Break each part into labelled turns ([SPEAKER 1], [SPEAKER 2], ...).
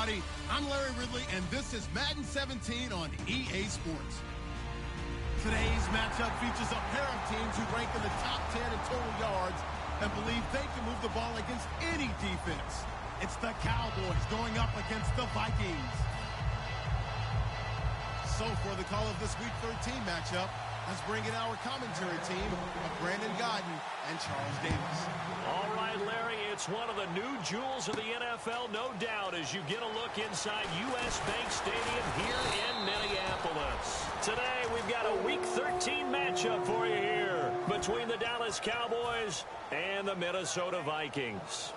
[SPEAKER 1] everybody. I'm Larry Ridley, and this is Madden 17 on EA Sports. Today's matchup features a pair of teams who rank in the top 10 in total yards and believe they can move the ball against any defense. It's the Cowboys going up against the Vikings. So for the call of this Week 13 matchup, let's bring in our commentary team of Brandon Godden and Charles Davis.
[SPEAKER 2] All right, Larry, it's one of the new jewels of the NFL, no doubt, as you get a look inside U.S. Bank Stadium here in Minneapolis. Today, we've got a Week 13 matchup for you here between the Dallas Cowboys and the Minnesota Vikings.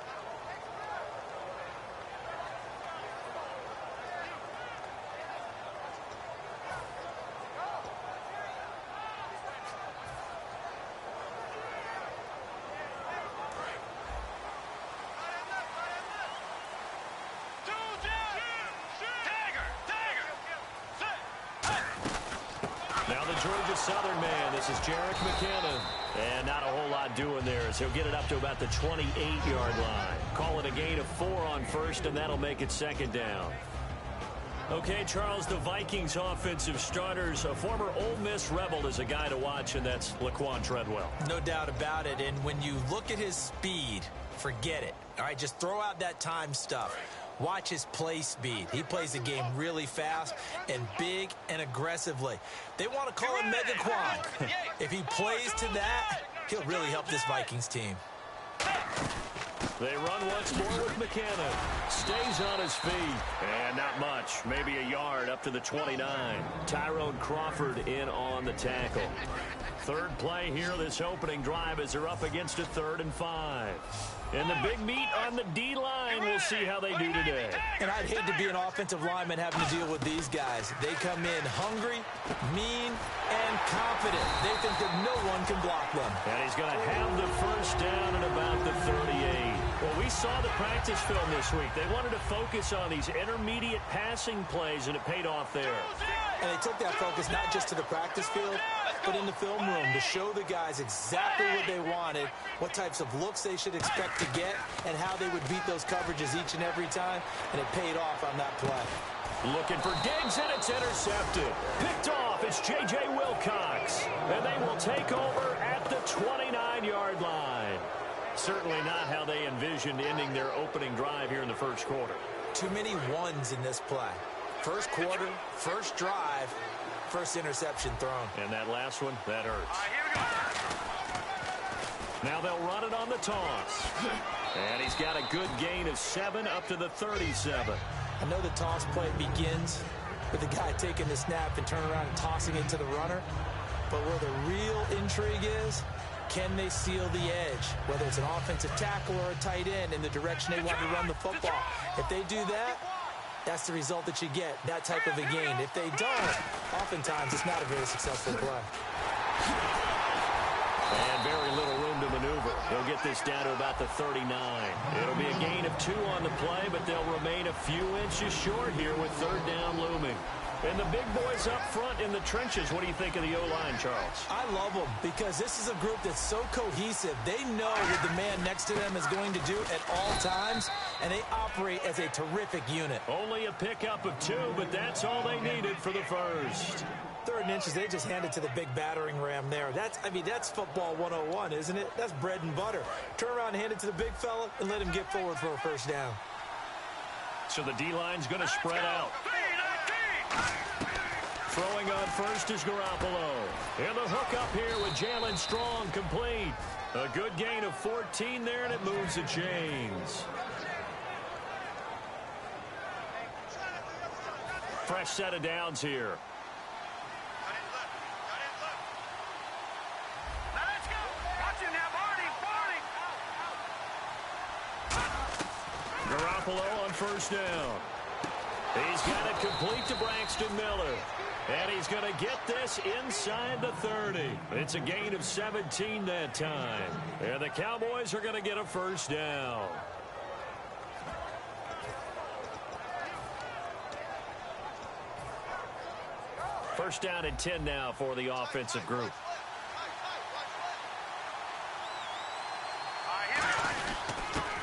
[SPEAKER 2] Georgia Southern man, this is Jerick McKinnon. And not a whole lot doing there as he'll get it up to about the 28-yard line. Call it a gain of 4 on first, and that'll make it second down. Okay, Charles, the Vikings offensive starters, a former Ole Miss Rebel is a guy to watch, and that's Laquan Treadwell.
[SPEAKER 3] No doubt about it, and when you look at his speed, forget it. All right, just throw out that time stuff. Watch his play speed. He plays the game really fast and big and aggressively. They want to call him Megaquan. If he plays to that, he'll really help this Vikings team.
[SPEAKER 2] They run once more with McKinnon. Stays on his feet. And not much. Maybe a yard up to the 29. Tyrone Crawford in on the tackle. Third play here this opening drive as they're up against a 3rd and 5. And the big meat on the D-line, we'll see how they do today.
[SPEAKER 3] And I'd hate to be an offensive lineman having to deal with these guys. They come in hungry, mean, and confident. They think that no one can block them.
[SPEAKER 2] And he's going to have the first down at about the 38. Well, we saw the practice film this week. They wanted to focus on these intermediate passing plays, and it paid off there.
[SPEAKER 3] And they took that focus not just to the practice field, but in the film room to show the guys exactly what they wanted, what types of looks they should expect to get, and how they would beat those coverages each and every time, and it paid off on that play.
[SPEAKER 2] Looking for Diggs, and it's intercepted. Picked off, it's J.J. Wilcox, and they will take over at the 29-yard line. Certainly not how they envisioned ending their opening drive here in the first quarter.
[SPEAKER 3] Too many ones in this play. First quarter, first drive, first interception thrown.
[SPEAKER 2] And that last one, that hurts. Now they'll run it on the toss. And he's got a good gain of 7 up to the 37.
[SPEAKER 3] I know the toss play begins with the guy taking the snap and turning around and tossing it to the runner. But where the real intrigue is, can they seal the edge? Whether it's an offensive tackle or a tight end in the direction they want to run the football. If they do that, that's the result that you get, that type of a gain. If they don't, oftentimes it's not a very successful play.
[SPEAKER 2] And very little room to maneuver. He'll get this down to about the 39. It'll be a gain of 2 on the play, but they'll remain a few inches short here with 3rd down looming. And the big boys up front in the trenches, what do you think of the O-line, Charles?
[SPEAKER 3] I love them because this is a group that's so cohesive. They know what the man next to them is going to do at all times, and they operate as a terrific unit.
[SPEAKER 2] Only a pickup of 2, but that's all they needed for the first.
[SPEAKER 3] 3rd and inches, they just handed to the big battering ram there. That's football 101, isn't it? That's bread and butter. Turn around and hand it to the big fella and let him get forward for a first down.
[SPEAKER 2] So the D-line's going to spread out. Throwing on first is Garoppolo. And the hook up here with Jalen Strong complete. A good gain of 14 there, and it moves the chains. Fresh set of downs here. Garoppolo on first down. He's got it complete to Braxton Miller. And he's going to get this inside the 30. It's a gain of 17 that time. And the Cowboys are going to get a first down. First down and 10 now for the offensive group.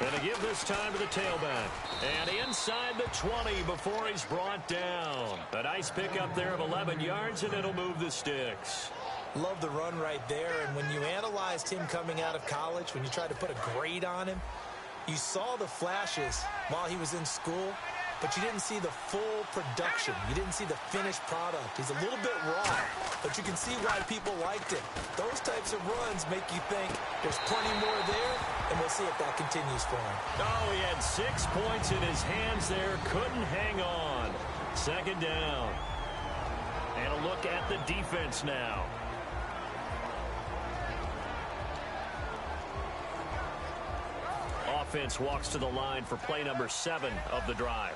[SPEAKER 2] And to give this time to the tailback. And inside the 20 before he's brought down. A nice pickup there of 11 yards, and it'll move the sticks.
[SPEAKER 3] Love the run right there. And when you analyzed him coming out of college, when you tried to put a grade on him, you saw the flashes while he was in school, but you didn't see the full production. You didn't see the finished product. He's a little bit raw, but you can see why people liked it. Those types of runs make you think there's plenty more there, and we'll see if that continues for him.
[SPEAKER 2] Oh, he had 6 points in his hands there. Couldn't hang on. Second down. And a look at the defense now. Offense walks to the line for play number 7 of the drive.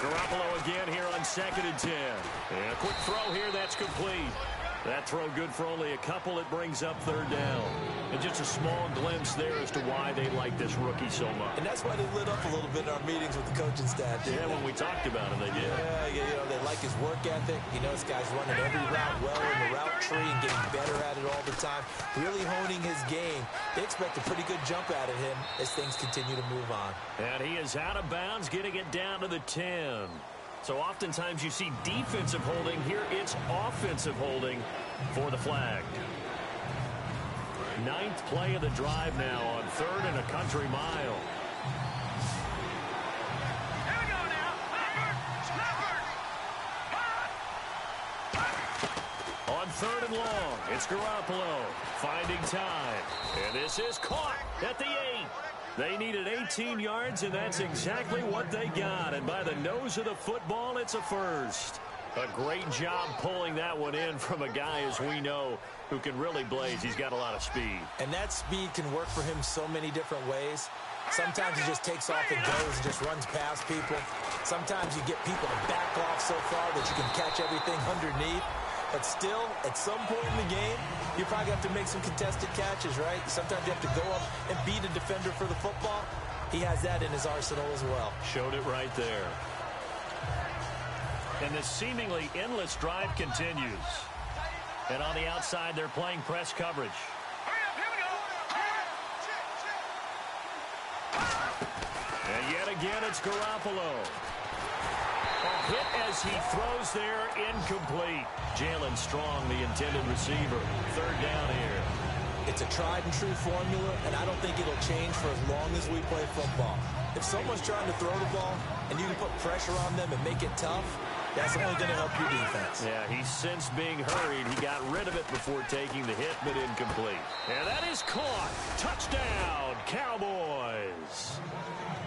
[SPEAKER 2] Garoppolo again here on 2nd and 10. And a quick throw here, that's complete. That throw good for only a couple. It brings up 3rd down. And just a small glimpse there as to why they like this rookie so much.
[SPEAKER 3] And that's why they lit up a little bit in our meetings with the coaching staff.
[SPEAKER 2] Yeah, when we talked about him, they did.
[SPEAKER 3] Yeah, you know, they like his work ethic. You know, this guy's running every route well in the route tree and getting better at it all the time. Really honing his game. They expect a pretty good jump out of him as things continue to move on.
[SPEAKER 2] And he is out of bounds, getting it down to the 10. So oftentimes you see defensive holding. Here it's offensive holding for the flag. 9th play of the drive now on 3rd and a country mile.
[SPEAKER 4] Here we go now.
[SPEAKER 2] On 3rd and long, it's Garoppolo finding time. And this is caught at the 8. They needed 18 yards, and that's exactly what they got. And by the nose of the football, it's a first. A great job pulling that one in from a guy, as we know, who can really blaze. He's got a lot of speed.
[SPEAKER 3] And that speed can work for him so many different ways. Sometimes he just takes off and goes and just runs past people. Sometimes you get people to back off so far that you can catch everything underneath. But still, at some point in the game, you probably have to make some contested catches, right? Sometimes you have to go up and beat a defender for the football. He has that in his arsenal as well.
[SPEAKER 2] Showed it right there. And this seemingly endless drive continues. And on the outside, they're playing press coverage. And yet again, it's Garoppolo. A hit as he throws there, incomplete. Jalen Strong, the intended receiver. 3rd down here.
[SPEAKER 3] It's a tried and true formula, and I don't think it'll change for as long as we play football. If someone's trying to throw the ball and you can put pressure on them and make it tough, that's only going to help your defense.
[SPEAKER 2] Yeah, he sensed being hurried. He got rid of it before taking the hit, but incomplete. And that is caught. Touchdown, Cowboys.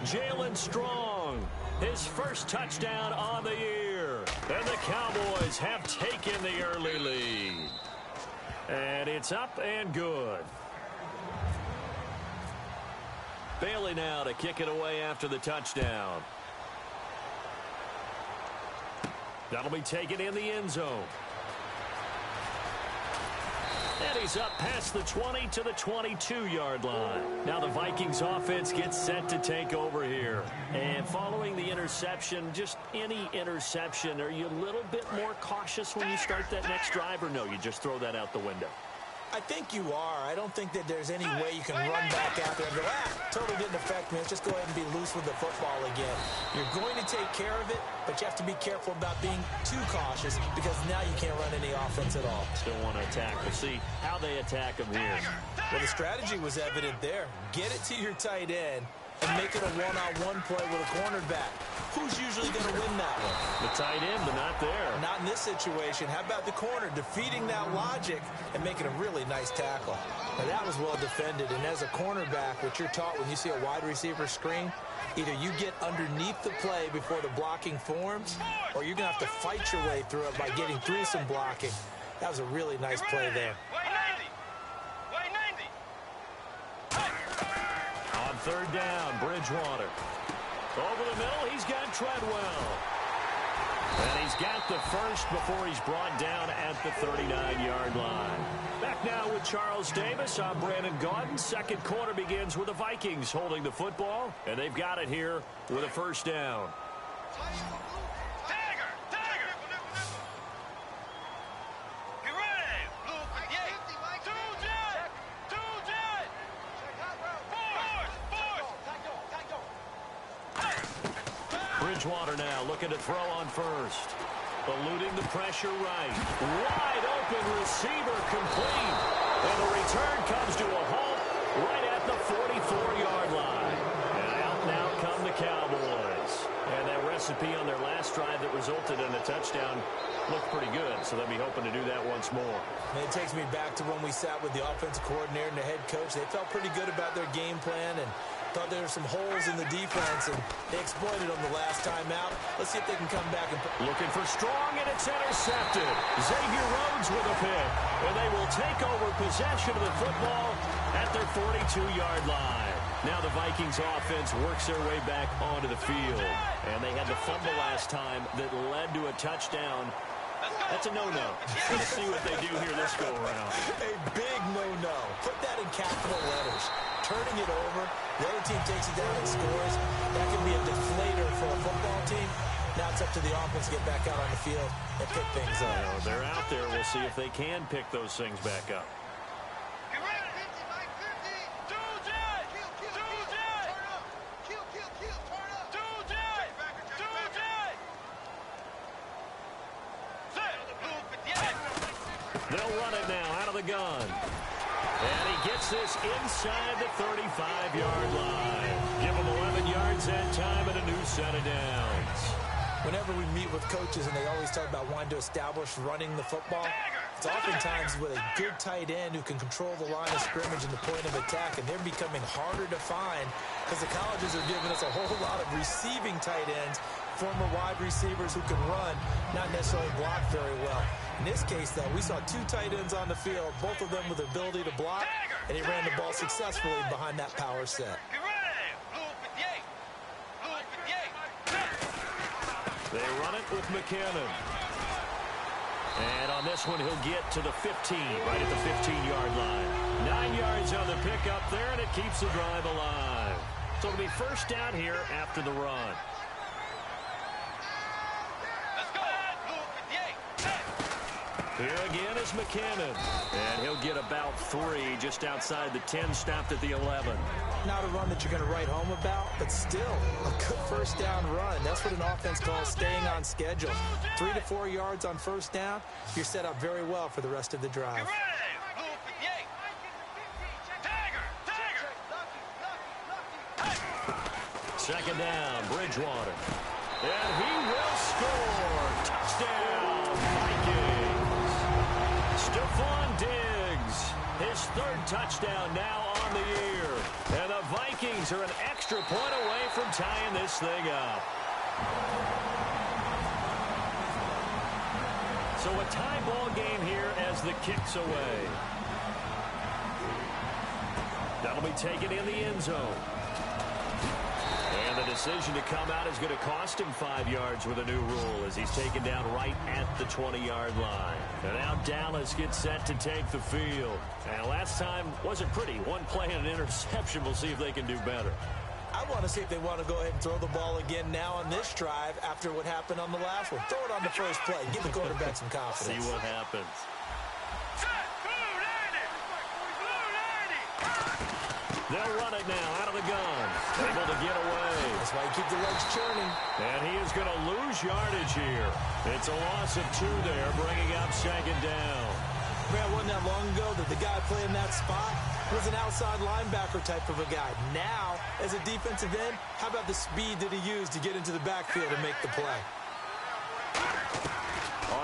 [SPEAKER 2] Jalen Strong, his first touchdown on the year. And the Cowboys have taken the early lead. And it's up and good. Bailey now to kick it away after the touchdown. That'll be taken in the end zone. And he's up past the 20 to the 22-yard line. Now the Vikings offense gets set to take over here. And following the interception, just any interception, are you a little bit more cautious when you start that next drive, or no, you just throw that out the window?
[SPEAKER 3] I think you are. I don't think that there's any way you can run back out there and go, totally didn't affect me. Let's just go ahead and be loose with the football again. You're going to take care of it, but you have to be careful about being too cautious because now you can't run any offense at all.
[SPEAKER 2] Still want to attack. We'll see how they attack him here.
[SPEAKER 3] Well, the strategy was evident there. Get it to your tight end and make it a one-on-one play with a cornerback. Who's usually going to win that one?
[SPEAKER 2] The tight end, but not there.
[SPEAKER 3] Not in this situation. How about the corner defeating that logic and making a really nice tackle? Now, that was well defended. And as a cornerback, what you're taught when you see a wide receiver screen, either you get underneath the play before the blocking forms, or you're going to have to fight your way through it by getting through some blocking. That was a really nice play there.
[SPEAKER 2] On 3rd down, Bridgewater. Over the middle, he's got Treadwell. And he's got the first before he's brought down at the 39-yard line. Back now with Charles Davis. I'm Brandon Gaudin. Second quarter begins with the Vikings holding the football, and they've got it here with a 1st down. Bridgewater now looking to throw on first. Eluding the pressure right. Wide open receiver complete. And the return comes to a halt right at the 44-yard line. And out now come the Cowboys. And that recipe on their last drive that resulted in a touchdown looked pretty good, so they'll be hoping to do that once more.
[SPEAKER 3] And it takes me back to when we sat with the offensive coordinator and the head coach. They felt pretty good about their game plan and thought there were some holes in the defense, and they exploited them the last time out. Let's see if they can come back and
[SPEAKER 2] looking for strong, and it's intercepted. Xavier Rhodes with a pick, and they will take over possession of the football at their 42-yard line. Now the Vikings offense works their way back onto the field, and they had the fumble last time that led to a touchdown. That's a no-no. Let's see what they do here this go-around.
[SPEAKER 3] A big no-no. Put that in capital letters. Turning it over, the other team takes it down and scores. That can be a deflator for a football team. Now it's up to the offense to get back out on the field and pick things up.
[SPEAKER 2] Well, they're out there. We'll see if they can pick those things back up. They'll run it now out of the gun. And he gets this inside the 35-yard line. Give him 11 yards that time and a new set of downs.
[SPEAKER 3] Whenever we meet with coaches and they always talk about wanting to establish running the football, it's oftentimes with a good tight end who can control the line of scrimmage and the point of attack, and they're becoming harder to find because the colleges are giving us a whole lot of receiving tight ends, former wide receivers who can run, not necessarily block very well. In this case, though, we saw two tight ends on the field, both of them with the ability to block, and he ran the ball successfully behind that power set.
[SPEAKER 2] They run it with McKinnon. And on this one, he'll get to the 15, right at the 15-yard line. 9 yards on the pickup there, and it keeps the drive alive. So it'll be first down here after the run. Here again is McKinnon. And he'll get about 3 just outside the 10, stopped at the 11.
[SPEAKER 3] Not a run that you're going to write home about, but still a good first down run. That's what an offense calls staying on schedule. 3 to 4 yards on first down, you're set up very well for the rest of the drive.
[SPEAKER 2] Second down, Bridgewater. And he will score. Touchdown, Vikings. Stephon Diggs, his 3rd touchdown now on the year. And the Vikings are an extra point away from tying this thing up. So a tie ball game here as the kick's away. That'll be taken in the end zone. And the decision to come out is going to cost him 5 yards with a new rule as he's taken down right at the 20-yard line. And now Dallas gets set to take the field. And last time wasn't pretty. One play and an interception. We'll see if they can do better.
[SPEAKER 3] I want to see if they want to go ahead and throw the ball again now on this drive after what happened on the last one. Throw it on the first play. Give the quarterback some confidence.
[SPEAKER 2] See what happens. They'll run it now out of the gun. Able to get away.
[SPEAKER 3] That's why you keep the legs churning.
[SPEAKER 2] And he is going to lose yardage here. It's a loss of 2 there, bringing up second down.
[SPEAKER 3] Man, it wasn't that long ago that the guy playing that spot was an outside linebacker type of a guy. Now, as a defensive end, how about the speed that he used to get into the backfield and make the play?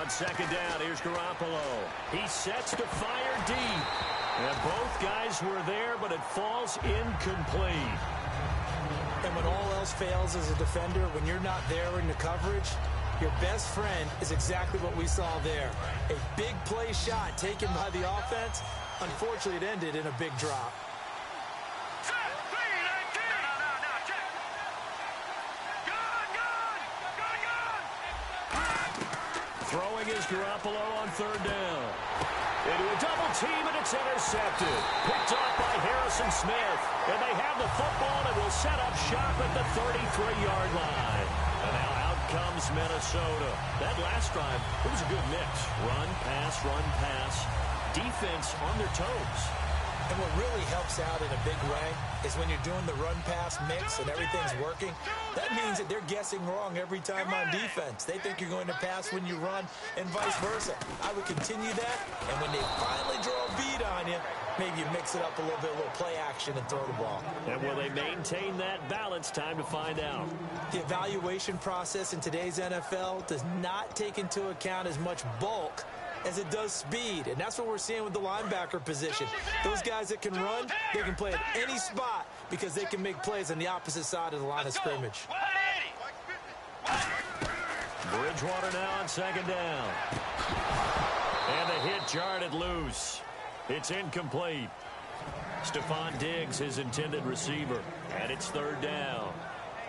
[SPEAKER 2] On second down, here's Garoppolo. He sets to fire deep. And both guys were there, but it falls incomplete.
[SPEAKER 3] And when all else fails as a defender, when you're not there in the coverage, your best friend is exactly what we saw there. A big play shot taken by the offense. Unfortunately, it ended in a big drop.
[SPEAKER 2] Throwing is Garoppolo on third down. Into a double team, and it's intercepted. Picked off by Harrison Smith. And they have the football and will set up shop at the 33-yard line. And now out comes Minnesota. That last drive, it was a good mix. Run, pass, defense on their toes.
[SPEAKER 3] And what really helps out in a big way is when you're doing the run-pass mix and everything's working, that means that they're guessing wrong every time on defense. They think you're going to pass when you run and vice versa. I would continue that, and when they finally draw a bead on you, maybe you mix it up a little bit, a little play action and throw the ball.
[SPEAKER 2] And will they maintain that balance? Time to find out.
[SPEAKER 3] The evaluation process in today's NFL does not take into account as much bulk as it does speed, and that's what we're seeing with the linebacker position. Those guys that can run, they can play at any spot because they can make plays on the opposite side of the line of scrimmage.
[SPEAKER 2] Bridgewater now on second down. And the hit jarred it loose. It's incomplete. Stephon Diggs, his intended receiver, and it's third down.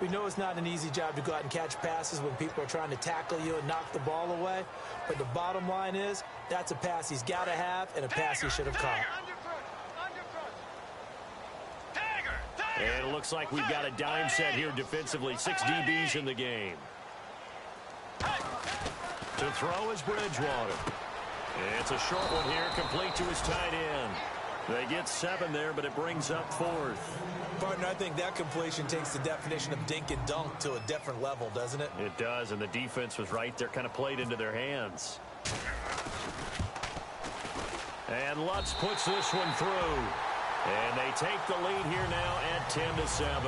[SPEAKER 3] We know it's not an easy job to go out and catch passes when people are trying to tackle you and knock the ball away. But the bottom line is, that's a pass he's got to have and a pass he should have caught.
[SPEAKER 2] And it looks like we've got a dime set here defensively. 6 DBs in the game. To throw is Bridgewater. It's a short one here, complete to his tight end. They get 7 there, but it brings up 4th.
[SPEAKER 3] Partner, I think that completion takes the definition of dink and dunk to a different level, doesn't it?
[SPEAKER 2] It does, and the defense was right there, kind of played into their hands. And Lutz puts this one through. And they take the lead here now at 10-7.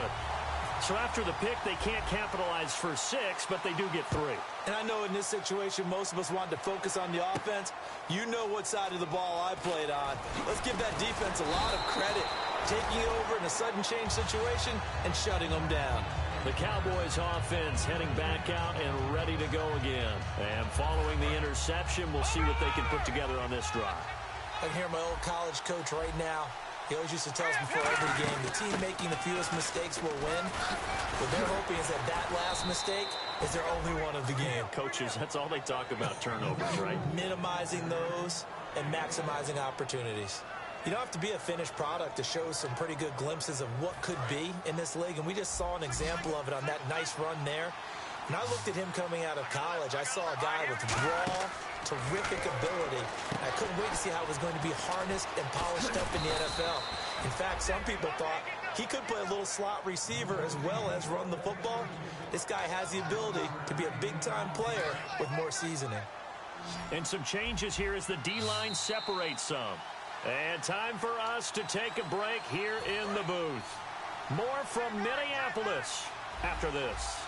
[SPEAKER 2] So after the pick, they can't capitalize for 6, but they do get 3.
[SPEAKER 3] And I know in this situation, most of us want to focus on the offense. You know what side of the ball I played on. Let's give that defense a lot of credit. Taking over in a sudden change situation and shutting them down.
[SPEAKER 2] The Cowboys offense heading back out and ready to go again. And following the interception, we'll see what they can put together on this drive.
[SPEAKER 3] I can hear my old college coach right now. He always used to tell us before every game, the team making the fewest mistakes will win. What they're hoping is that last mistake is their only one of the game.
[SPEAKER 2] Coaches, that's all they talk about, turnovers, right?
[SPEAKER 3] Minimizing those and maximizing opportunities. You don't have to be a finished product to show some pretty good glimpses of what could be in this league, and we just saw an example of it on that nice run there. When I looked at him coming out of college, I saw a guy with raw, terrific ability. I couldn't wait to see how it was going to be harnessed and polished up in the NFL. In fact, some people thought he could play a little slot receiver as well as run the football. This guy has the ability to be a big-time player with more seasoning.
[SPEAKER 2] And some changes here as the D-line separates some. And time for us to take a break here in the booth. More from Minneapolis after this.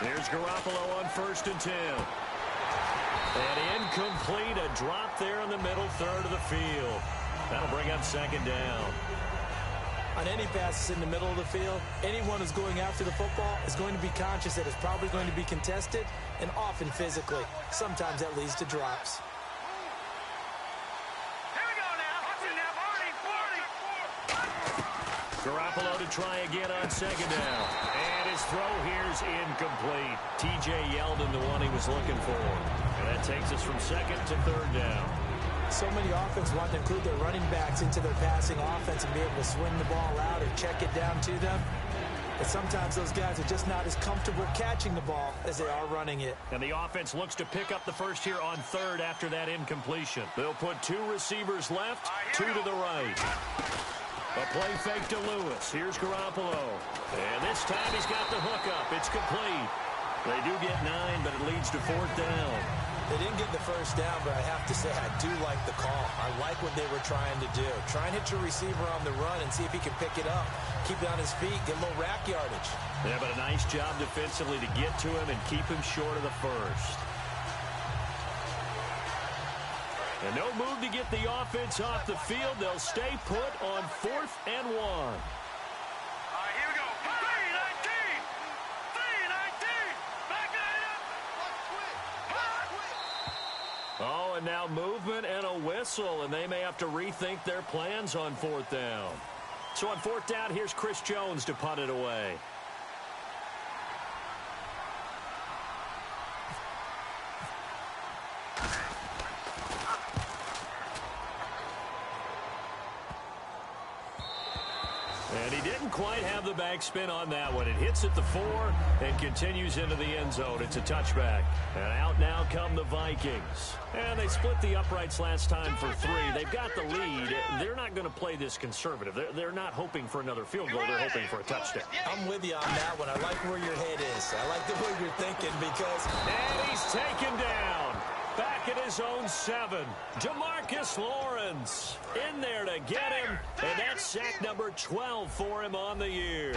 [SPEAKER 2] Here's Garoppolo on 1st and 10. And incomplete, a drop there in the middle third of the field. That'll bring up 2nd down.
[SPEAKER 3] On any passes in the middle of the field, anyone who's going after the football is going to be conscious that it's probably going to be contested and often physically. Sometimes that leads to drops.
[SPEAKER 2] Garoppolo to try again on 2nd down. And his throw here's incomplete. T.J. Yeldon, the one he was looking for. And that takes us from 2nd to 3rd down.
[SPEAKER 3] So many offenses want to include their running backs into their passing offense and be able to swing the ball out or check it down to them. But sometimes those guys are just not as comfortable catching the ball as they are running it.
[SPEAKER 2] And the offense looks to pick up the first here on 3rd after that incompletion. They'll put 2 receivers left, 2 to the right. A play fake to Lewis. Here's Garoppolo. And this time he's got the hookup. It's complete. They do get 9, but it leads to 4th down.
[SPEAKER 3] They didn't get the first down, but I have to say I do like the call. I like what they were trying to do. Try and hit your receiver on the run and see if he can pick it up. Keep it on his feet, get a little rack yardage.
[SPEAKER 2] Yeah, but a nice job defensively to get to him and keep him short of the first. And no move to get the offense off the field. They'll stay put on 4th and 1.
[SPEAKER 4] Here we go. 3-19. 3-19. Back it up.
[SPEAKER 2] Oh, and now movement and a whistle, and they may have to rethink their plans on 4th down. So on 4th down, here's Chris Jones to punt it away. And he didn't quite have the backspin on that one. It hits at the 4 and continues into the end zone. It's a touchback. And out now come the Vikings. And they split the uprights last time for 3. They've got the lead. They're not going to play this conservative. They're not hoping for another field goal. They're hoping for a touchdown.
[SPEAKER 3] I'm with you on that one. I like where your head is. I like the way you're thinking because...
[SPEAKER 2] And he's taken down. Back at his own 7. DeMarcus Lawrence in there to get him. And that's sack number 12 for him on the year.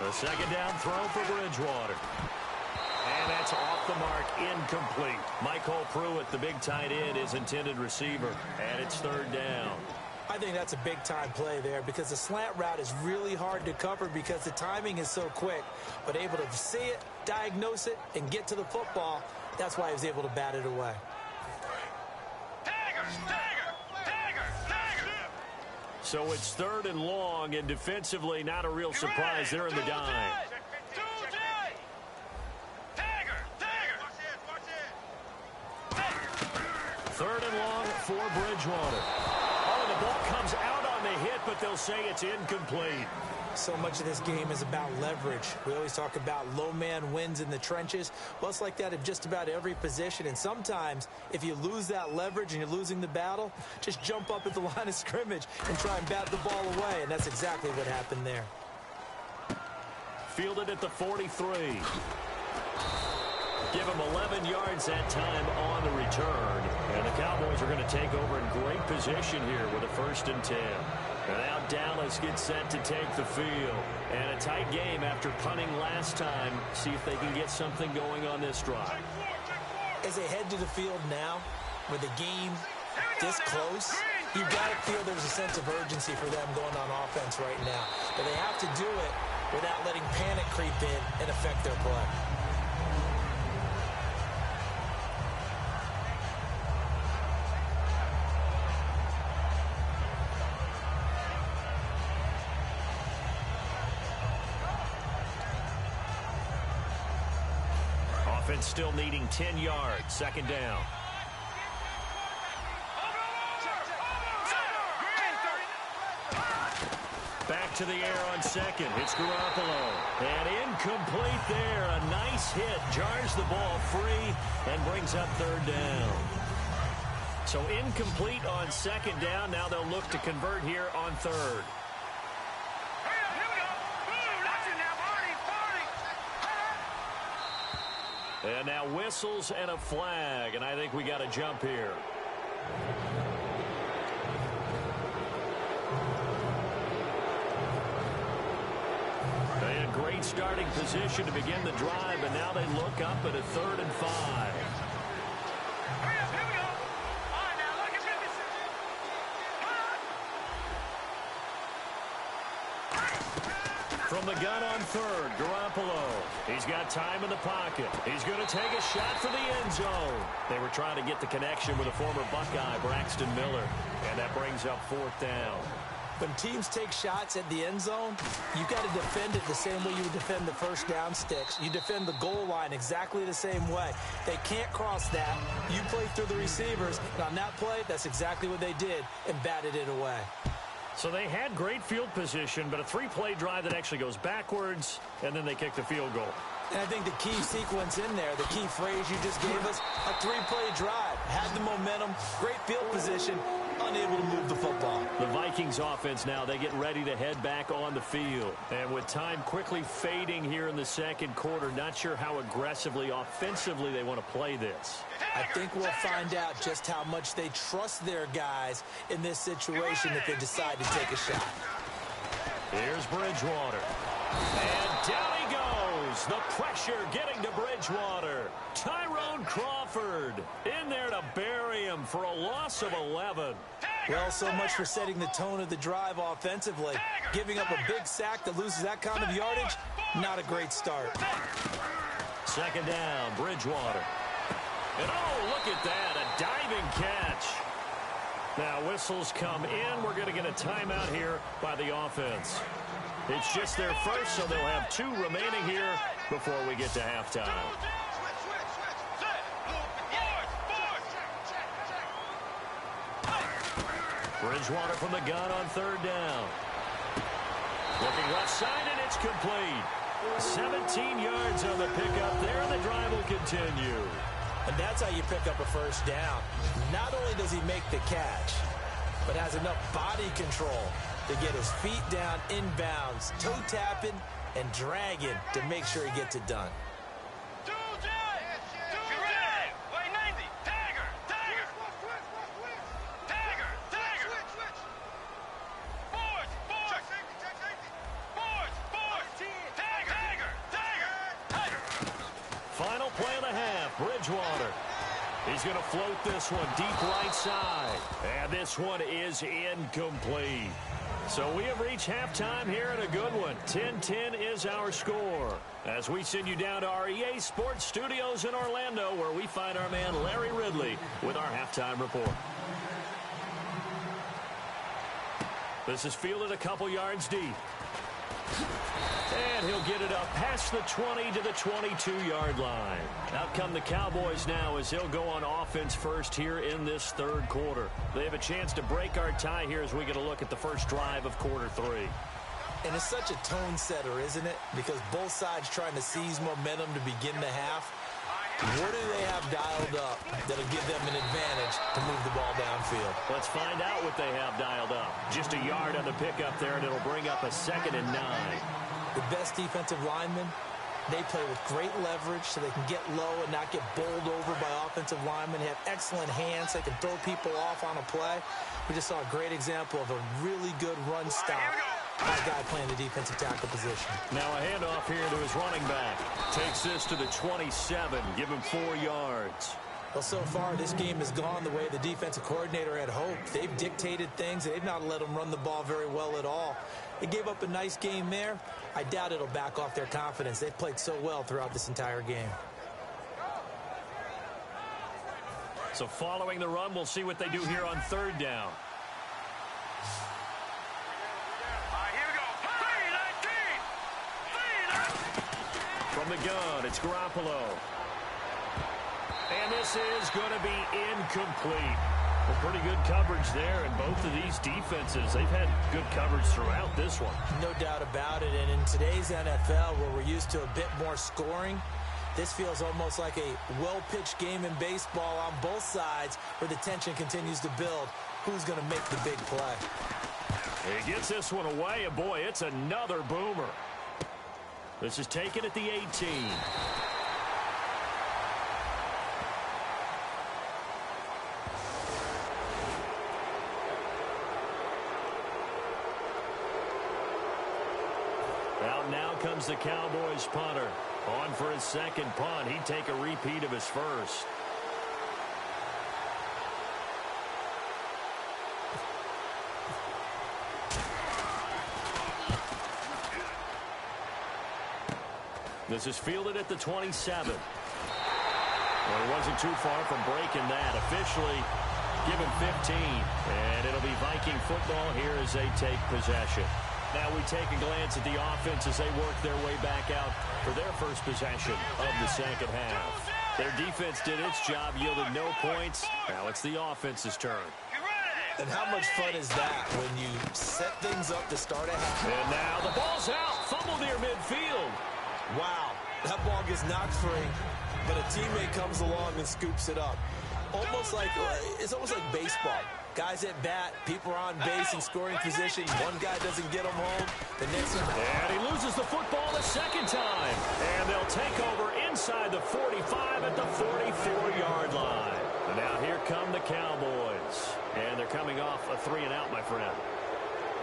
[SPEAKER 2] A second down throw for Bridgewater. And that's off the mark, incomplete. Michael Pruitt, the big tight end, is intended receiver. And it's 3rd down.
[SPEAKER 3] I think that's a big-time play there because the slant route is really hard to cover because the timing is so quick. But able to see it, diagnose it, and get to the football, that's why he was able to bat it away.
[SPEAKER 2] So it's 3rd and long, and defensively not a real surprise. They're in the dime. 3rd and long for Bridgewater. The ball comes out on the hit, but they'll say it's incomplete.
[SPEAKER 3] So much of this game is about leverage. We always talk about low man wins in the trenches. Well, it's like that in just about every position. And sometimes, if you lose that leverage and you're losing the battle, just jump up at the line of scrimmage and try and bat the ball away. And that's exactly what happened there.
[SPEAKER 2] Fielded at the 43. Give him 11 yards that time on the return. And the Cowboys are going to take over in great position here with a 1st and 10. And now Dallas gets set to take the field. And a tight game after punting last time. See if they can get something going on this drive.
[SPEAKER 3] As they head to the field now, with the game this close, you've got to feel there's a sense of urgency for them going on offense right now. But they have to do it without letting panic creep in and affect their play.
[SPEAKER 2] Offense still needing 10 yards. 2nd down. Back to the air on 2nd. It's Garoppolo. And incomplete there. A nice hit. Jars the ball free and brings up 3rd down. So incomplete on 2nd down. Now they'll look to convert here on 3rd. And now whistles and a flag, and I think we got a jump here. They had great starting position to begin the drive, and now they look up at a 3rd and 5. From the gun on 3rd, Garoppolo. He's got time in the pocket. He's going to take a shot for the end zone. They were trying to get the connection with a former Buckeye, Braxton Miller, and that brings up 4th down.
[SPEAKER 3] When teams take shots at the end zone, you've got to defend it the same way you would defend the 1st down sticks. You defend the goal line exactly the same way. They can't cross that. You play through the receivers, and on that play, that's exactly what they did and batted it away.
[SPEAKER 2] So they had great field position, but a 3-play drive that actually goes backwards, and then they kick the field goal.
[SPEAKER 3] And I think the key sequence in there, the key phrase you just gave us, a 3-play drive. Had the momentum, great field position, unable to move the football.
[SPEAKER 2] The Vikings offense now, they get ready to head back on the field. And with time quickly fading here in the 2nd quarter, not sure how aggressively, offensively they want to play this.
[SPEAKER 3] I think we'll find out just how much they trust their guys in this situation if they decide to take a shot.
[SPEAKER 2] Here's Bridgewater. And down he goes. The pressure getting to Bridgewater. Tyrone Crawford in there to bury him for a loss of 11.
[SPEAKER 3] Well, so much for setting the tone of the drive offensively. Giving up a big sack that loses that kind of yardage, not a great start.
[SPEAKER 2] 2nd down, Bridgewater. And oh, look at that, a diving catch. Now whistles come in. We're going to get a timeout here by the offense. It's just their first, so they'll have 2 remaining here before we get to halftime. Bridgewater from the gun on third down. Looking left side, and it's complete. 17 yards on the pickup there, and the drive will continue.
[SPEAKER 3] And that's how you pick up a first down. Not only does he make the catch, but has enough body control to get his feet down inbounds, toe tapping and dragging to make sure he gets it done.
[SPEAKER 2] Final play of the half, Bridgewater. He's going to float this one deep right side. And this one is incomplete. So we have reached halftime here in a good one. 10-10 is our score. As we send you down to our EA Sports Studios in Orlando, where we find our man Larry Ridley with our halftime report. This is fielded a couple yards deep. And he'll get it up past the 20 to the 22-yard line. Out come the Cowboys now as he'll go on offense first here in this third quarter. They have a chance to break our tie here as we get a look at the first drive of quarter three.
[SPEAKER 3] And it's such a tone setter, isn't it? Because both sides trying to seize momentum to begin the half. What do they have dialed up that'll give them an advantage to move the ball downfield?
[SPEAKER 2] Let's find out what they have dialed up. Just a yard on the pickup there, and it'll bring up a 2nd and 9.
[SPEAKER 3] The best defensive linemen, they play with great leverage so they can get low and not get bowled over by offensive linemen. They have excellent hands. They can throw people off on a play. We just saw a great example of a really good run stop by a guy playing the defensive tackle position.
[SPEAKER 2] Now a handoff here to his running back. Takes this to the 27. Give him 4 yards.
[SPEAKER 3] Well, so far, this game has gone the way the defensive coordinator had hoped. They've dictated things. They've not let them run the ball very well at all. They gave up a nice game there. I doubt it'll back off their confidence. They've played so well throughout this entire game.
[SPEAKER 2] So following the run, we'll see what they do here on third down.
[SPEAKER 4] Here we go. 3-19.
[SPEAKER 2] From the gun, it's Garoppolo. And this is going to be incomplete. Well, pretty good coverage there, and both of these defenses, they've had good coverage throughout this one.
[SPEAKER 3] No doubt about it, and in today's NFL, where we're used to a bit more scoring, this feels almost like a well-pitched game in baseball on both sides, where the tension continues to build. Who's going to make the big play?
[SPEAKER 2] He gets this one away, and boy, it's another boomer. This is taken at the 18. Out now comes the Cowboys punter. On for his second punt. He'd take a repeat of his first. This is fielded at the 27. Well, he wasn't too far from breaking that. Officially, give him 15. And it'll be Viking football here as they take possession. Now we take a glance at the offense as they work their way back out for their first possession of the second half. Their defense did its job, yielded no points. Now it's the offense's turn.
[SPEAKER 3] And how much fun is that when you set things up to start a half?
[SPEAKER 2] And now the ball's out. Fumble near midfield.
[SPEAKER 3] Wow, that ball gets knocked free, but a teammate comes along and scoops it up. It's almost like baseball. Guys at bat, people are on base in scoring position. One guy doesn't get them home. The next one.
[SPEAKER 2] And he loses the football the second time. And they'll take over inside the 45 at the 44-yard line. And now here come the Cowboys. And they're coming off a 3-and-out, my friend.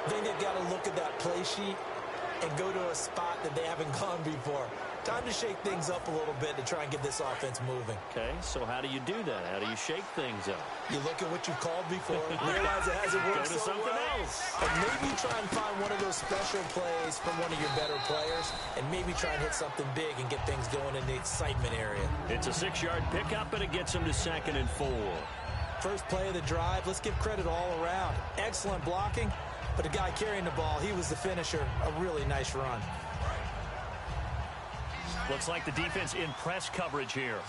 [SPEAKER 3] I think they've got to look at that play sheet and go to a spot that they haven't gone before. Time to shake things up a little bit to try and get this offense moving.
[SPEAKER 2] Okay, so how do you do that? How do you shake things up?
[SPEAKER 3] You look at what you've called before, realize it hasn't worked
[SPEAKER 2] Go to
[SPEAKER 3] so
[SPEAKER 2] something
[SPEAKER 3] well,
[SPEAKER 2] else.
[SPEAKER 3] and maybe try and find one of those special plays from one of your better players, and maybe try and hit something big and get things going in the excitement area.
[SPEAKER 2] It's a 6-yard pickup, and it gets them to 2nd and 4.
[SPEAKER 3] First play of the drive, let's give credit all around. Excellent blocking, but the guy carrying the ball, he was the finisher. A really nice run.
[SPEAKER 2] Looks like the defense in press coverage here.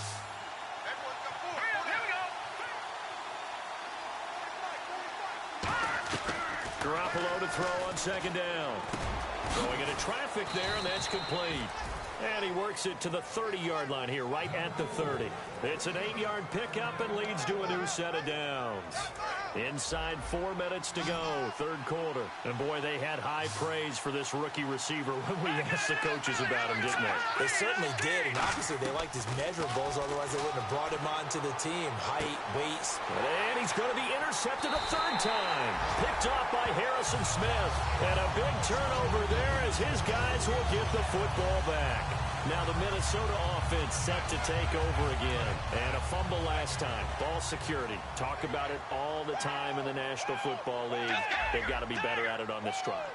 [SPEAKER 2] Garoppolo to throw on second down. Going into traffic there, and that's complete. And he works it to the 30-yard line here, right at the 30. It's an 8-yard pickup and leads to a new set of downs. Inside 4 minutes to go, third quarter. And, boy, they had high praise for this rookie receiver when we asked the coaches about him, didn't they?
[SPEAKER 3] They certainly did, and obviously they liked his measurables, otherwise they wouldn't have brought him onto the team. Height, weight.
[SPEAKER 2] And he's going to be intercepted a third time. Picked off by Harrison Smith. And a big turnover there as his guys will get the football back. Now the Minnesota offense set to take over again. And a fumble last time. Ball security. Talk about it all the time in the National Football League. They've got to be better at it on this drive.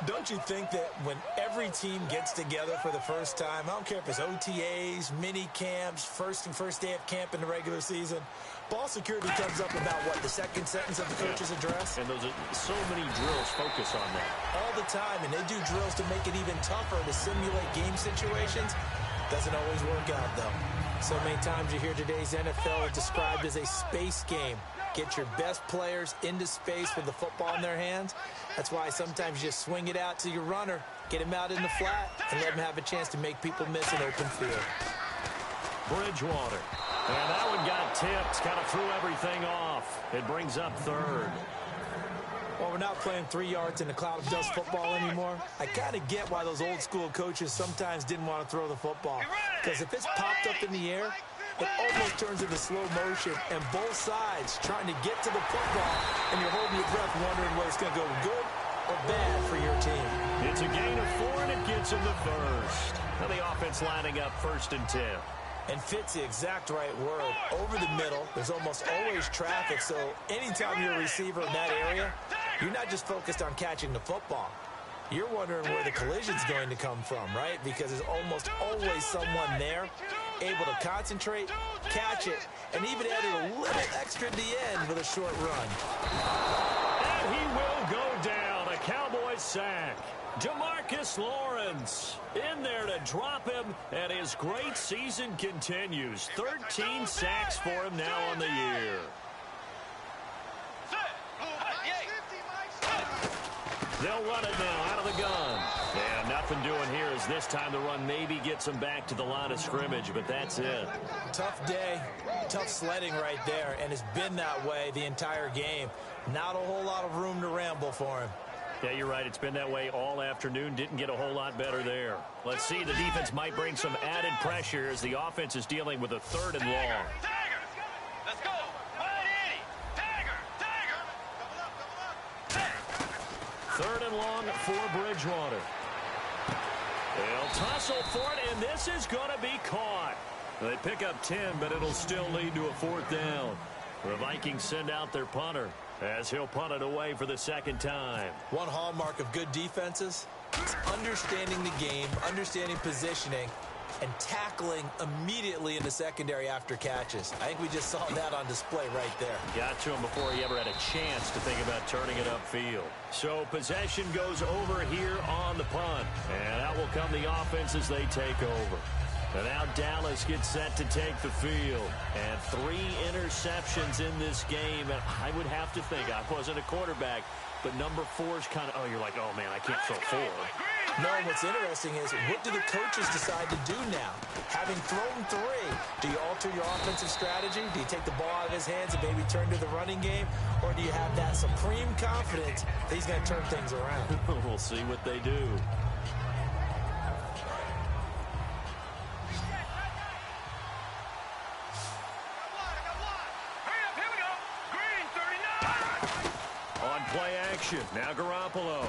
[SPEAKER 3] Don't you think that when every team gets together for the first time, I don't care if it's OTAs, mini camps, first day of camp in the regular season, ball security comes up about, what, the second sentence of the coach's address?
[SPEAKER 2] And those are so many drills focus on that.
[SPEAKER 3] All the time, and they do drills to make it even tougher to simulate game situations. Doesn't always work out, though. So many times you hear today's NFL described as a space game. Get your best players into space with the football in their hands. That's why sometimes you just swing it out to your runner, get him out in the flat, and let him have a chance to make people miss an open field.
[SPEAKER 2] Bridgewater. And that one got tipped, kind of threw everything off. It brings up third.
[SPEAKER 3] Well, we're not playing 3 yards in a cloud of dust football anymore. I kind of get why those old school coaches sometimes didn't want to throw the football. Because if it's popped up in the air, it almost turns into slow motion, and both sides trying to get to the football, and you're holding your breath wondering whether it's going to go good or bad for your team.
[SPEAKER 2] It's a gain of 4, and it gets him the first. Now the offense lining up 1st and 10.
[SPEAKER 3] And fits the exact right word. Over the middle, there's almost always traffic, so anytime you're a receiver in that area, you're not just focused on catching the football. You're wondering where the collision's going to come from, right? Because there's almost always someone there able to concentrate, catch it, and even add a little extra at the end with a short run.
[SPEAKER 2] And he will go down. A Cowboys sack. DeMarcus Lawrence in there to drop him, and his great season continues. 13 sacks for him now on the year. They'll run it now out of the gun. And nothing doing here as this time the run maybe gets them back to the line of scrimmage, but that's it.
[SPEAKER 3] Tough day, tough sledding right there, and it's been that way the entire game. Not a whole lot of room to ramble for him.
[SPEAKER 2] Yeah, you're right. It's been that way all afternoon. Didn't get a whole lot better there. Let's see. The defense might bring some added pressure as the offense is dealing with a 3rd and long.
[SPEAKER 4] Let's go.
[SPEAKER 2] 3rd and long for Bridgewater. They'll tussle for it, and this is going to be caught. They pick up 10, but it'll still lead to a 4th down. The Vikings send out their punter as he'll punt it away for the 2nd time.
[SPEAKER 3] One hallmark of good defenses is understanding the game, understanding positioning, and tackling immediately in the secondary after catches. I think we just saw that on display right there.
[SPEAKER 2] Got to him before he ever had a chance to think about turning it upfield. So possession goes over here on the punt. And out will come the offense as they take over. And now Dallas gets set to take the field. And 3 interceptions in this game. And I would have to think, I wasn't a quarterback, but number 4 is kind of, you're like, oh, man, I can't throw 4.
[SPEAKER 3] No, and what's interesting is, what do the coaches decide to do now? Having thrown 3, do you alter your offensive strategy? Do you take the ball out of his hands and maybe turn to the running game? Or do you have that supreme confidence that he's going to turn things around?
[SPEAKER 2] We'll see what they do. Play action. Now Garoppolo.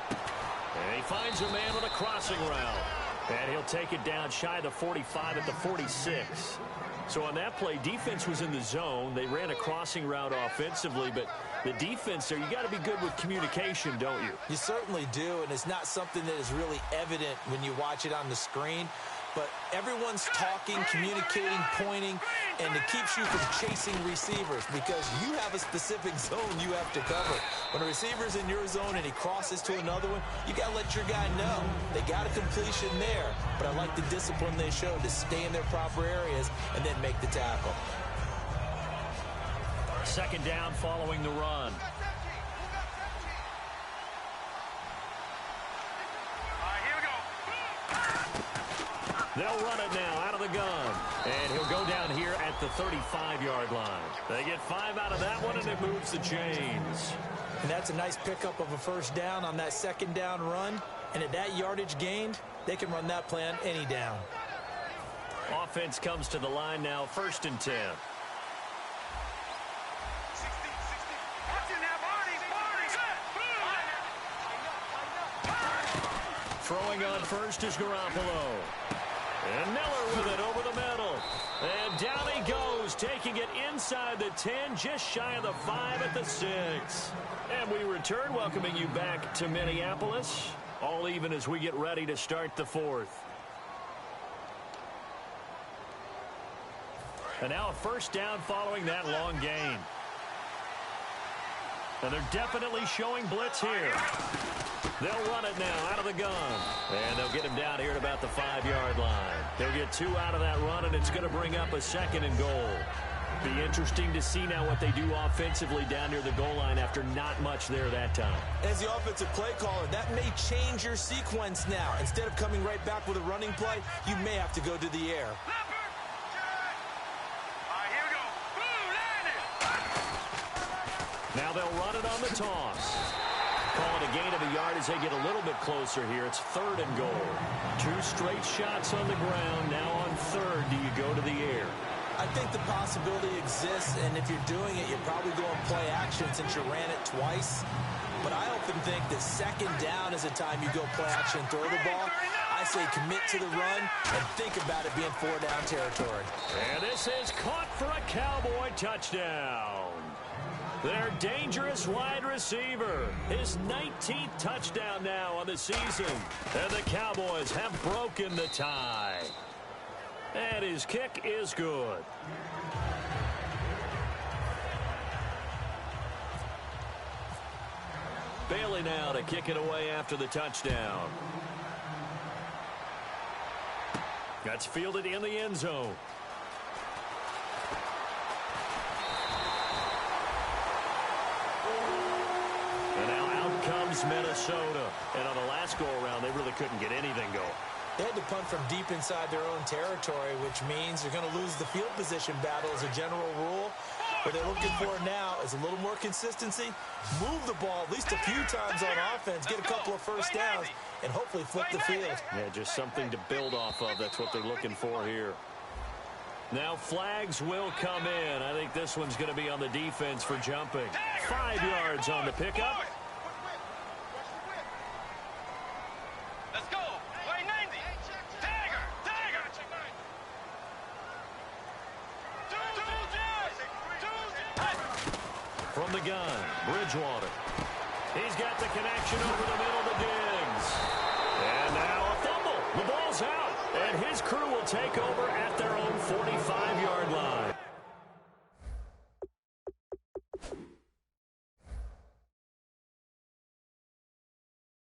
[SPEAKER 2] And he finds a man on a crossing route. And he'll take it down shy of the 45 at the 46. So on that play, defense was in the zone. They ran a crossing route offensively, but the defense there, you got to be good with communication, don't you?
[SPEAKER 3] You certainly do, and it's not something that is really evident when you watch it on the screen. But everyone's talking, communicating, pointing, and it keeps you from chasing receivers because you have a specific zone you have to cover. When a receiver's in your zone and he crosses to another one, you got to let your guy know. They got a completion there, but I like the discipline they showed to stay in their proper areas and then make the tackle.
[SPEAKER 2] 2nd down following the run. They'll run it now out of the gun. And he'll go down here at the 35-yard line. They get 5 out of that one, and it moves the chains.
[SPEAKER 3] And that's a nice pickup of a first down on that second down run. And at that yardage gained, they can run that play on any down.
[SPEAKER 2] Offense comes to the line now, 1st and 10. Throwing on first is Garoppolo. And Miller with it over the middle. And down he goes, taking it inside the 10, just shy of the 5 at the 6. And we return, welcoming you back to Minneapolis. All even as we get ready to start the 4th. And now a first down following that long gain. And they're definitely showing blitz here. They'll run it now out of the gun. And they'll get him down here at about the 5-yard line. They'll get 2 out of that run, and it's going to bring up a 2nd and goal. Be interesting to see now what they do offensively down near the goal line after not much there that time.
[SPEAKER 3] As the offensive play caller, that may change your sequence now. Instead of coming right back with a running play, you may have to go to the air.
[SPEAKER 2] Now they'll run it on the toss. Call it a gain of a yard as they get a little bit closer here. It's 3rd and goal. 2 straight shots on the ground. Now on 3rd, do you go to the air?
[SPEAKER 3] I think the possibility exists, and if you're doing it, you're probably going play action since you ran it twice. But I often think that 2nd down is the time you go play action and throw the ball. I say commit to the run and think about it being 4-down territory.
[SPEAKER 2] And this is caught for a Cowboy touchdown. Their dangerous wide receiver. His 19th touchdown now on the season. And the Cowboys have broken the tie. And his kick is good. Bailey now to kick it away after the touchdown. That's fielded in the end zone. And now out comes Minnesota. And on the last go-around, they really couldn't get anything going.
[SPEAKER 3] They had to punt from deep inside their own territory, which means they're going to lose the field position battle as a general rule. What they're looking for now is a little more consistency, move the ball at least a few times on offense, get a couple of first downs, and hopefully flip the field.
[SPEAKER 2] Yeah, just something to build off of. That's what they're looking for here. Now flags will come in. I think this one's going to be on the defense for jumping. 5 yards on the pickup.
[SPEAKER 4] Let's go. Play 90. Dagger.
[SPEAKER 2] From the gun, Bridgewater. He's got the connection over the middle to Diggs. And now a fumble. The ball's out. And his crew will take over at their own 45-yard line.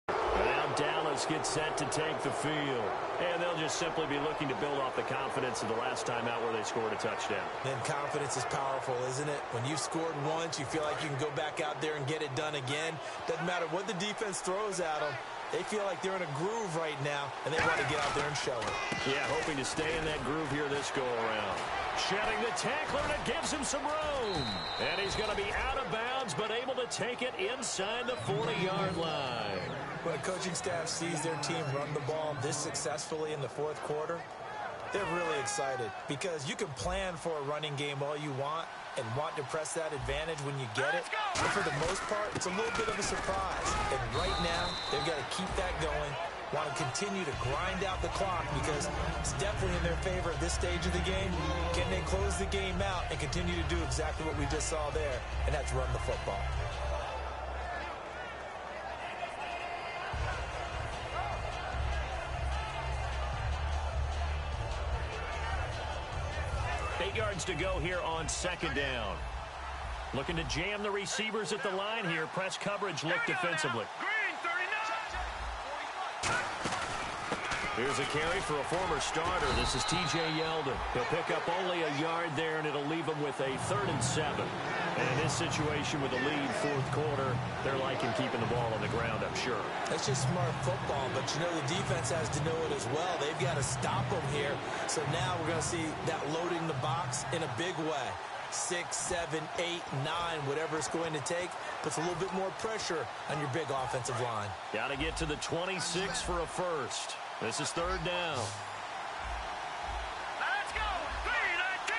[SPEAKER 2] Now Dallas gets set to take the field. And they'll just simply be looking to build off the confidence of the last time out where they scored a touchdown.
[SPEAKER 3] Then confidence is powerful, isn't it? When you've scored once, you feel like you can go back out there and get it done again. Doesn't matter what the defense throws at them. They feel like they're in a groove right now, and they want to get out there and show it.
[SPEAKER 2] Yeah, hoping to stay in that groove here this go-around. Shedding the tackler, and it gives him some room. And he's going to be out of bounds, but able to take it inside the 40-yard line.
[SPEAKER 3] When a coaching staff sees their team run the ball this successfully in the 4th quarter, they're really excited because you can plan for a running game all you want and want to press that advantage when you get it. But for the most part, it's a little bit of a surprise. And right now, they've got to keep that going, want to continue to grind out the clock because it's definitely in their favor at this stage of the game. Can they close the game out and continue to do exactly what we just saw there, and that's run the football.
[SPEAKER 2] Yards to go here on 2nd down. Looking to jam the receivers at the line here. Press coverage look defensively. Here's a carry for a former starter. This is T.J. Yeldon. He'll pick up only a yard there, and it'll leave him with a 3rd and 7. And in this situation with a lead 4th quarter, they're liking keeping the ball on the ground, I'm sure.
[SPEAKER 3] That's just smart football, but you know the defense has to know it as well. They've got to stop them here. So now we're going to see that loading the box in a big way. 6, 7, 8, 9, whatever it's going to take, puts a little bit more pressure on your big offensive line.
[SPEAKER 2] Got to get to the 26 for a first. This is 3rd down.
[SPEAKER 4] Let's go. 3-19.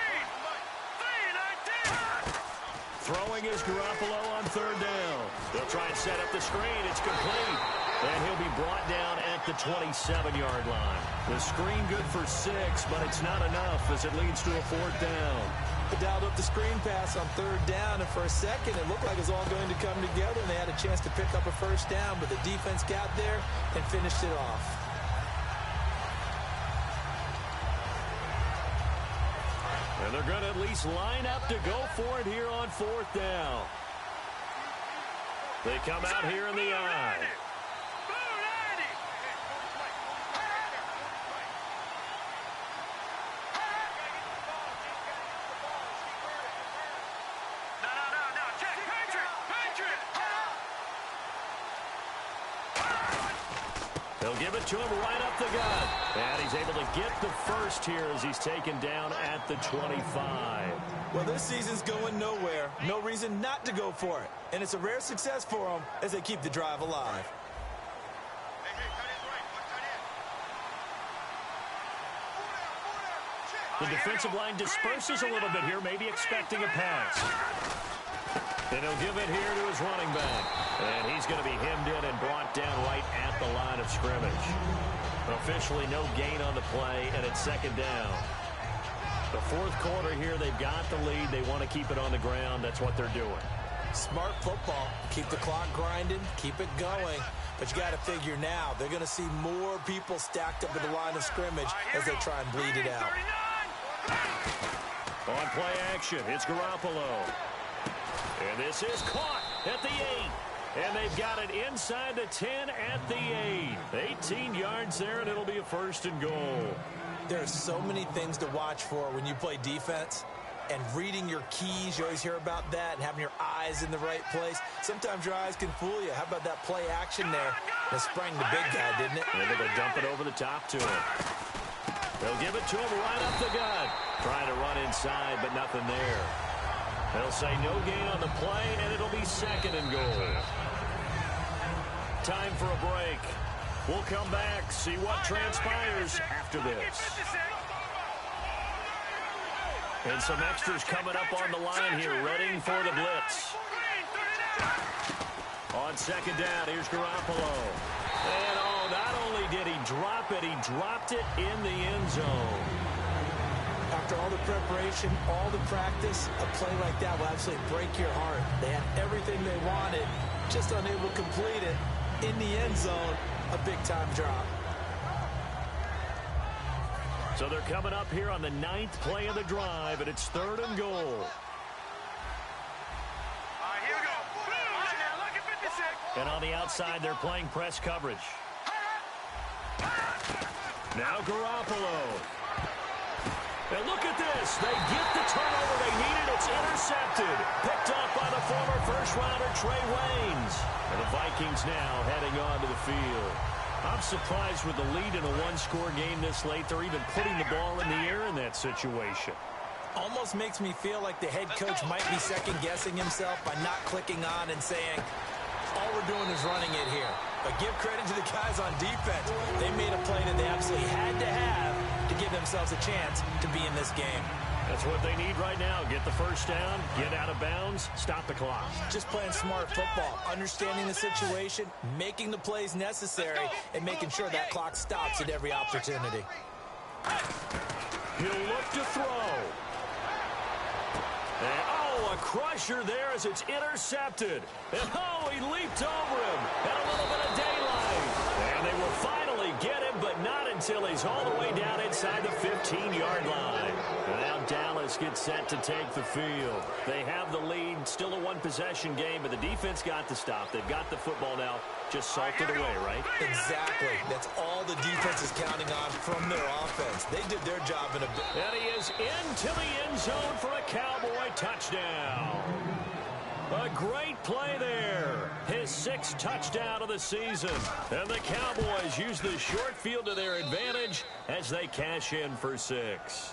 [SPEAKER 4] 3-19.
[SPEAKER 2] Throwing is Garoppolo on 3rd down. They'll try and set up the screen. It's complete. And he'll be brought down at the 27-yard line. The screen good for 6, but it's not enough as it leads to a 4th down.
[SPEAKER 3] They dialed up the screen pass on 3rd down, and for a second it looked like it was all going to come together, and they had a chance to pick up a 1st down, but the defense got there and finished it off.
[SPEAKER 2] And they're going to at least line up to go for it here on 4th down. They come out here in the I. They'll give it to him right up the gut. And he's able to get the first here as he's taken down at the 25.
[SPEAKER 3] Well, this season's going nowhere. No reason not to go for it. And it's a rare success for them as they keep the drive alive.
[SPEAKER 2] The defensive line disperses a little bit here, maybe expecting a pass. And he'll give it here to his running back. And he's going to be hemmed in and brought down right at the line of scrimmage. Officially no gain on the play, and it's 2nd down. The 4th quarter here, they've got the lead. They want to keep it on the ground. That's what they're doing.
[SPEAKER 3] Smart football. Keep the clock grinding, keep it going. But you got to figure now, they're going to see more people stacked up at the line of scrimmage as they try and bleed it out.
[SPEAKER 2] On play action, it's Garoppolo. And this is caught at the 8. And they've got it inside the 10 at the 8. 18 yards there, and it'll be a 1st and goal.
[SPEAKER 3] There are so many things to watch for when you play defense. And reading your keys, you always hear about that, and having your eyes in the right place. Sometimes your eyes can fool you. How about that play action there? That sprang the big guy, didn't it?
[SPEAKER 2] And they'll dump it over the top to him. They'll give it to him right up the gut. Trying to run inside, but nothing there. They'll say no gain on the play, and it'll be 2nd and goal. Time for a break. We'll come back, see what transpires after this. And some extras coming up on the line here, ready for the blitz. On 2nd down, here's Garoppolo. And not only did he drop it, he dropped it in the end zone.
[SPEAKER 3] After all the preparation, all the practice, a play like that will absolutely break your heart. They had everything they wanted, just unable to complete it. In the end zone, a big-time drop.
[SPEAKER 2] So they're coming up here on the 9th play of the drive, and it's 3rd and goal.
[SPEAKER 4] All right, here we go. Look at 56.
[SPEAKER 2] And on the outside, they're playing press coverage. Now Garoppolo. And look at this. They get the turnover they needed. It's intercepted. Picked off by the former first-rounder Trey Waynes. And the Vikings now heading onto the field. I'm surprised with the lead in a one-score game this late. They're even putting the ball in the air in that situation.
[SPEAKER 3] Almost makes me feel like the head coach might be second-guessing himself by not clicking on and saying, all we're doing is running it here. But give credit to the guys on defense. They made a play that they absolutely had to have to give themselves a chance to be in this game.
[SPEAKER 2] That's what they need right now. Get the first down, get out of bounds, stop the clock.
[SPEAKER 3] Just playing smart football, understanding the situation, making the plays necessary, and making sure that clock stops at every opportunity.
[SPEAKER 2] He'll look to throw. And, a crusher there as it's intercepted. And, he leaped over him. And a little bit of daylight. And they will finally get him, but not until he's all the way down inside the 15-yard line. And now Dallas Dallas gets set to take the field. They have the lead, still a one-possession game, but the defense got the stop. They've got the football now, just salted away, right?
[SPEAKER 3] Exactly. That's all the defense is counting on from their offense. They did their job in a bit.
[SPEAKER 2] And he is into the end zone for a Cowboy touchdown. A great play there. His 6th touchdown of the season. And the Cowboys use the short field to their advantage as they cash in for 6.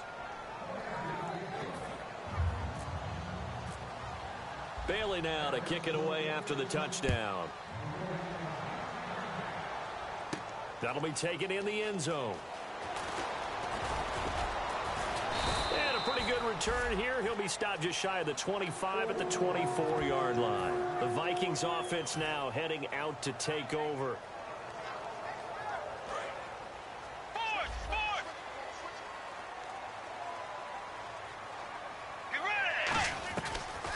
[SPEAKER 2] Bailey now to kick it away after the touchdown. That'll be taken in the end zone. And a pretty good return here. He'll be stopped just shy of the 25 at the 24-yard line. The Vikings offense now heading out to take over.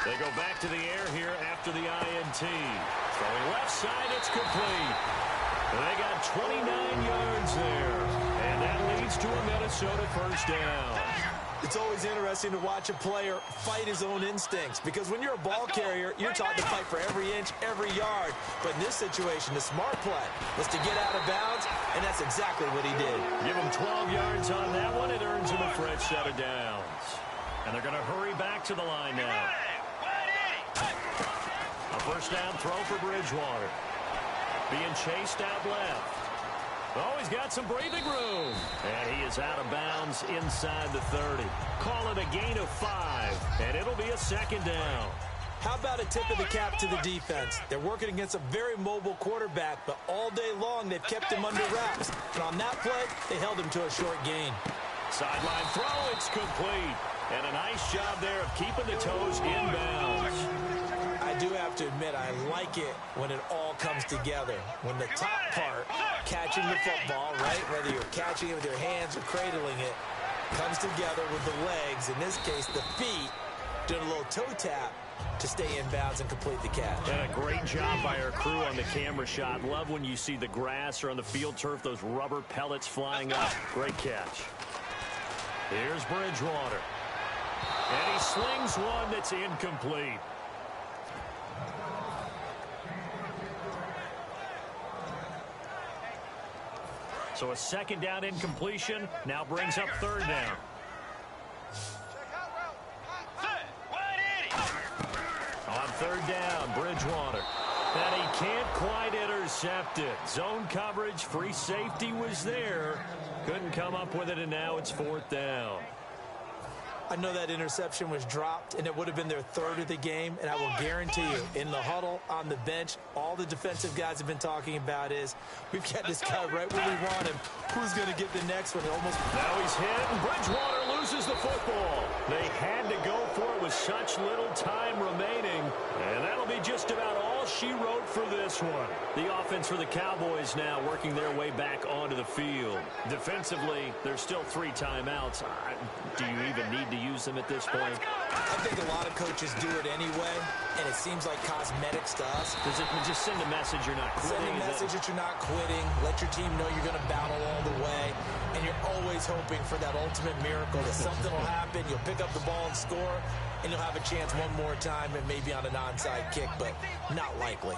[SPEAKER 2] They go back to the air here after the INT. Throwing left side, it's complete. They got 29 yards there. And that leads to a Minnesota first down.
[SPEAKER 3] It's always interesting to watch a player fight his own instincts, because when you're a ball carrier, you're taught to fight for every inch, every yard. But in this situation, the smart play was to get out of bounds, and that's exactly what he did.
[SPEAKER 2] Give him 12 yards on that one. It earns him a fresh set of downs. And they're going to hurry back to the line now. A first down throw for Bridgewater. Being chased out left. Oh, he's got some breathing room. And he is out of bounds inside the 30. Call it a gain of 5, and it'll be a second down.
[SPEAKER 3] How about a tip of the cap to the defense? They're working against a very mobile quarterback, but all day long they've kept him under wraps. And on that play, they held him to a short gain.
[SPEAKER 2] Sideline throw, it's complete. And a nice job there of keeping the toes in bounds.
[SPEAKER 3] I do have to admit, I like it when it all comes together. When the top part, catching the football, right, whether you're catching it with your hands or cradling it, comes together with the legs, in this case the feet, doing a little toe tap to stay in bounds and complete the catch.
[SPEAKER 2] And a great job by our crew on the camera shot. Love when you see the grass or on the field turf, those rubber pellets flying up. Great catch. Here's Bridgewater. And he slings one that's incomplete. So a second down incompletion now brings up third down. On third down, Bridgewater. And he can't quite intercept it. Zone coverage, free safety was there. Couldn't come up with it, and now it's fourth down.
[SPEAKER 3] I know that interception was dropped, and it would have been their third of the game, and I will guarantee you, in the huddle, on the bench, all the defensive guys have been talking about is, we've got this guy right where we want him. Who's going to get the next one?
[SPEAKER 2] Now he's hit, and Bridgewater loses the football. They had to go for it with such little time remaining, and that'll be just about all she wrote for this one. The offense for the Cowboys now working their way back onto the field. Defensively, there's still 3 timeouts. Do you even need to use them at this point?
[SPEAKER 3] I think a lot of coaches do it anyway, and it seems like cosmetics to us.
[SPEAKER 2] Does it just send a message you're not quitting?
[SPEAKER 3] Send a message that you're not quitting. Let your team know you're going to battle all the way, and you're always hoping for that ultimate miracle that something will happen, you'll pick up the ball and score, and you'll have a chance one more time and maybe on an onside kick, but not likely.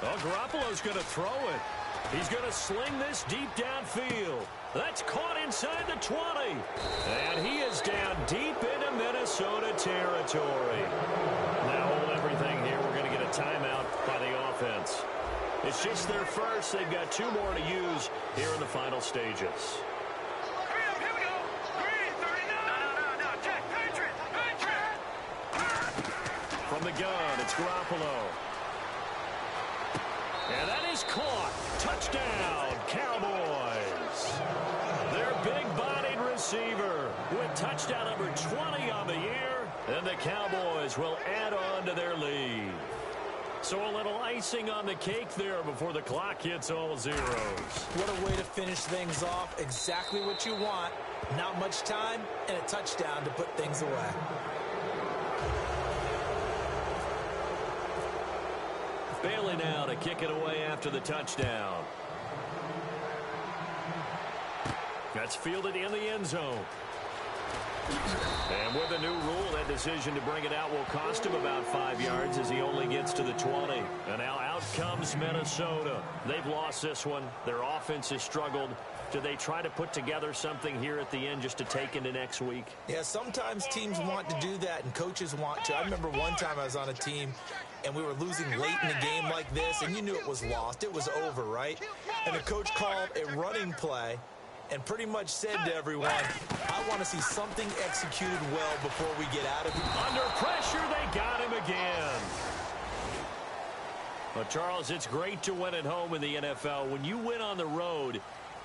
[SPEAKER 2] Oh, Garoppolo's going to throw it. He's going to sling this deep downfield. That's caught inside the 20. And he is down deep into Minnesota territory. Now hold everything here. We're going to get a timeout by the offense. It's just their first. They've got 2 more to use here in the final stages. From the gun, it's Garoppolo. And that is caught. Touchdown, Cowboys. Their big-bodied receiver with touchdown number 20 on the year. And the Cowboys will add on to their lead. So a little icing on the cake there before the clock hits all zeros.
[SPEAKER 3] What a way to finish things off. Exactly what you want. Not much time and a touchdown to put things away.
[SPEAKER 2] Bailey now to kick it away after the touchdown. That's fielded in the end zone. And with a new rule, that decision to bring it out will cost him about 5 yards as he only gets to the 20. And now out comes Minnesota. They've lost this one. Their offense has struggled. Do they try to put together something here at the end just to take into next week?
[SPEAKER 3] Yeah, sometimes teams want to do that and coaches want to. I remember one time I was on a team and we were losing late in a game like this, and you knew it was lost. It was over, right? And the coach called a running play and pretty much said to everyone, I want to see something executed well before we get out of here.
[SPEAKER 2] Under pressure, they got him again. Well, Charles, it's great to win at home in the NFL. When you win on the road,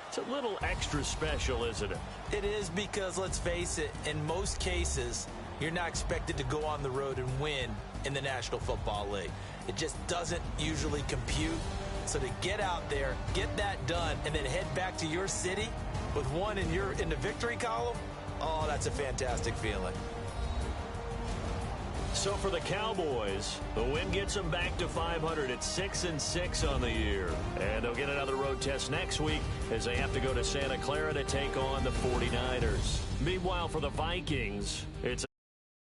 [SPEAKER 2] it's a little extra special, isn't it?
[SPEAKER 3] It is, because, let's face it, in most cases, you're not expected to go on the road and win in the National Football League. It just doesn't usually compute. So to get out there, get that done, and then head back to your city with one in the victory column, oh, that's a fantastic feeling.
[SPEAKER 2] So for the Cowboys, the win gets them back to 500 at 6-6 on the year. And they'll get another road test next week as they have to go to Santa Clara to take on the 49ers. Meanwhile, for the Vikings, it's